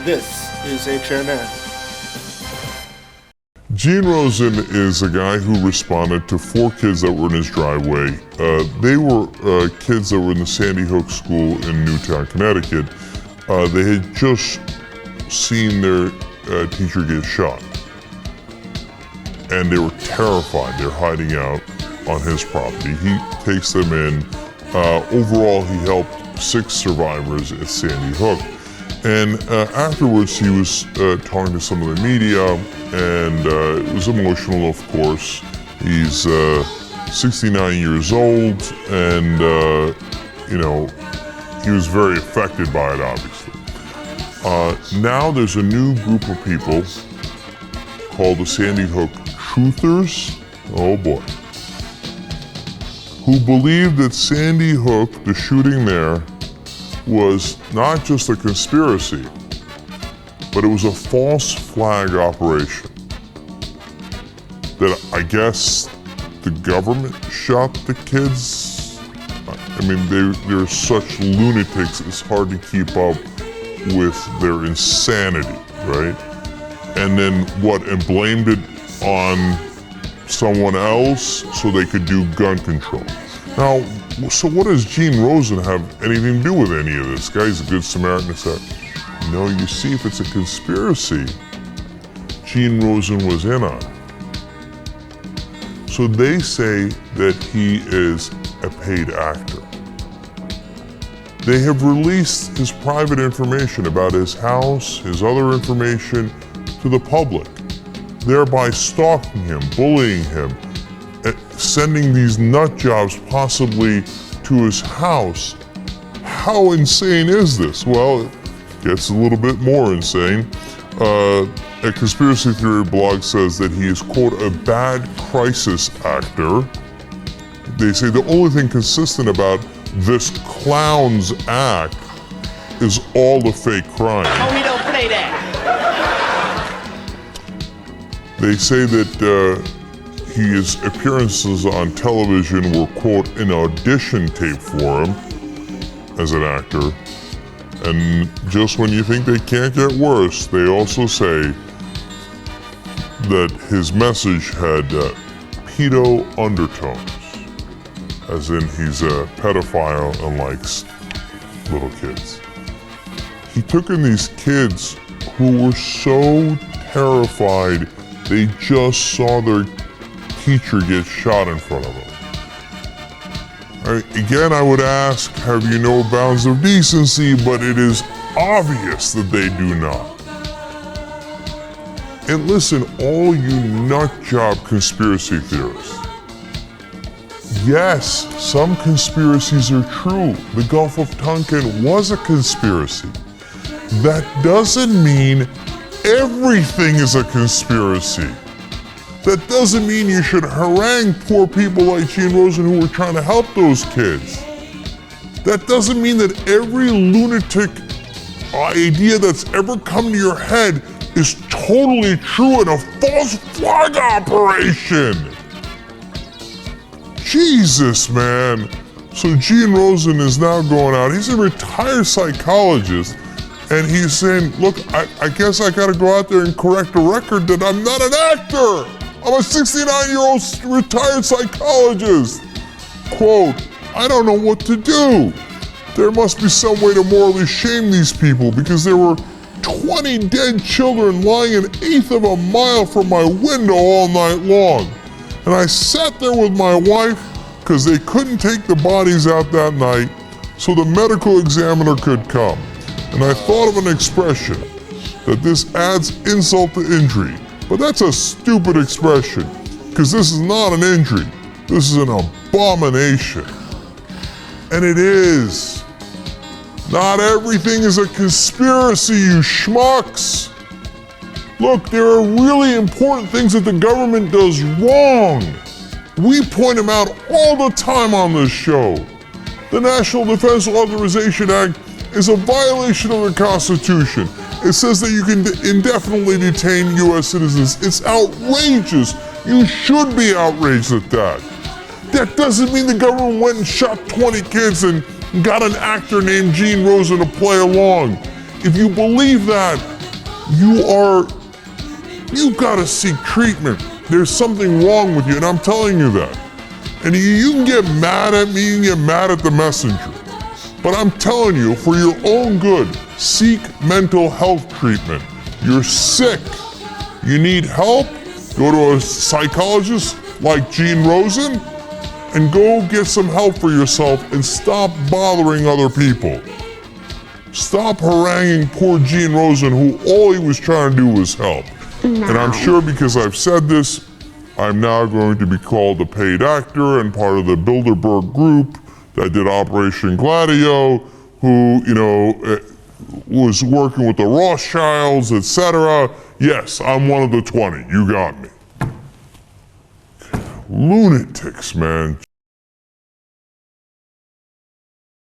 This is HNN. Gene Rosen is a guy who responded to 4 kids that were in his driveway. They were kids that were in the Sandy Hook School in Newtown, Connecticut. They had just seen their teacher get shot. And they were terrified. They're hiding out on his property. He takes them in. Overall, he helped 6 survivors at Sandy Hook. And afterwards, he was talking to some of the media, and it was emotional, of course. He's 69 years old, and he was very affected by it, obviously. Now there's a new group of people called the Sandy Hook Truthers, oh boy, who believe that Sandy Hook, the shooting there, was not just a conspiracy, but it was a false flag operation. That I guess the government shot the kids. I mean, they're such lunatics, it's hard to keep up with their insanity, right? And then and blamed it on someone else so they could do gun control. Now, so what does Gene Rosen have anything to do with any of this? Guy's a good Samaritan. No, you see, if it's a conspiracy, Gene Rosen was in on. So they say that he is a paid actor. They have released his private information about his house, his other information to the public, thereby stalking him, bullying him, sending these nut jobs possibly to his house. How insane is this? Well, it gets a little bit more insane. A conspiracy theory blog says that he is, quote, a bad crisis actor. They say the only thing consistent about this clown's act is all the fake crime. Oh, we don't play that. They say that his appearances on television were, quote, an audition tape for him as an actor. And just when you think they can't get worse, they also say that his message had pedo undertones, as in he's a pedophile and likes little kids. He took in these kids who were so terrified they just saw their teacher get shot in front of them. Again, I would ask, have you no bounds of decency? But it is obvious that they do not. And listen, all you nutjob conspiracy theorists. Yes, some conspiracies are true. The Gulf of Tonkin was a conspiracy. That doesn't mean everything is a conspiracy. That doesn't mean you should harangue poor people like Gene Rosen who were trying to help those kids. That doesn't mean that every lunatic idea that's ever come to your head is totally true and a false flag operation. Jesus, man. So Gene Rosen is now going out. He's a retired psychologist. And he's saying, look, I guess I gotta go out there and correct a record that I'm not an actor. I'm a 69-year-old retired psychologist. Quote, I don't know what to do. There must be some way to morally shame these people because there were 20 dead children lying an eighth of a mile from my window all night long. And I sat there with my wife because they couldn't take the bodies out that night so the medical examiner could come. And I thought of an expression that this adds insult to injury. But that's a stupid expression, because this is not an injury. This is an abomination. And it is. Not everything is a conspiracy, you schmucks. Look, there are really important things that the government does wrong. We point them out all the time on this show. The National Defense Authorization Act is a violation of the Constitution. It says that you can indefinitely detain U.S. citizens. It's outrageous. You should be outraged at that. That doesn't mean the government went and shot 20 kids and got an actor named Gene Rosen to play along. If you believe that, you've got to seek treatment. There's something wrong with you, and I'm telling you that. And you can get mad at me, you can get mad at the messenger. But I'm telling you, for your own good, seek mental health treatment. You're sick. You need help? Go to a psychologist like Gene Rosen and go get some help for yourself and stop bothering other people. Stop haranguing poor Gene Rosen, who all he was trying to do was help. No. And I'm sure because I've said this, I'm now going to be called a paid actor and part of the Bilderberg group that did Operation Gladio, who, was working with the Rothschilds, etc. Yes, I'm one of the 20. You got me. Lunatics, man.